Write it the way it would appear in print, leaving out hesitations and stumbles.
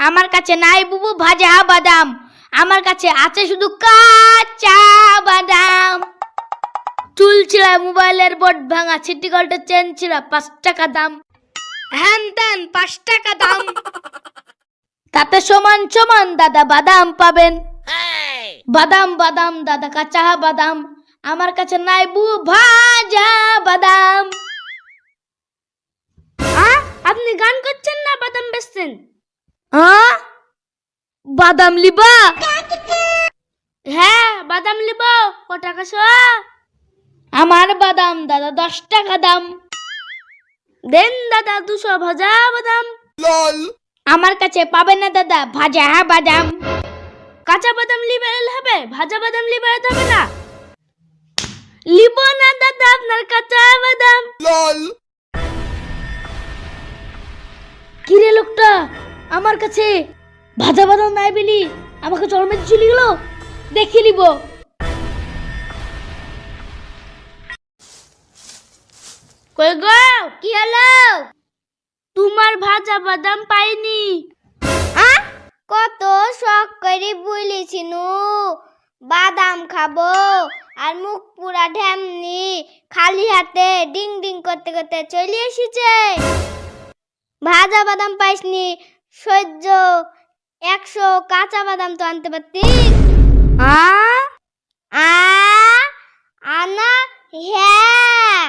আমার কাছে নাই বুবু ভাজা বাদাম, আমার কাছে আছে শুধু কাঁচা বাদাম। চুল ছিঁড়া, মোবাইলের বোর্ড ভাঙা, সিটি গোল্ডের চেন ছিঁড়া, 5 টাকা দাম। হ্যান ত্যান 5 টাকা দাম। তাতে সমান সমান দাদা বাদাম পাবেন। বাদাম বাদাম দাদা কাঁচা বাদাম, আমার কাছে নাই বুবু ভাজা বাদাম। আপনি গান করছেন না বাদাম বেচছেন? বাদাম লিবা? হ্যাঁ বাদাম লিব। ক টাকা শো? আমার বাদাম দাদা 10 টাকা দাম। দেন দাদা 200 ভাজা বাদাম। আমার কাছে পাবে না দাদা ভাজা বাদাম। কাঁচা বাদাম লিবে হবে, ভাজা বাদাম লিবে হবে না। লিব না দাদা আপনার কাঁচা বাদাম। কিরে লোকটা আমার কাছে ভাজা বাদাম নাই বলি আমাকে চরমে চলে গেল, দেখে নিব। কই গো, কি হলো? তোমার ভাজা বাদাম পাইনি। কত শখ করে বলেছিনু বাদাম খাবো, আর মুখ পুরা ঢ্যামনি, খালি হাতে ডিং ডিং করতে করতে চলে এসেছে। ভাজা বাদাম পাইসনি, সহ্য 100 কাঁচা বাদাম তো আনতে পারতি। আনা হ্যাঁ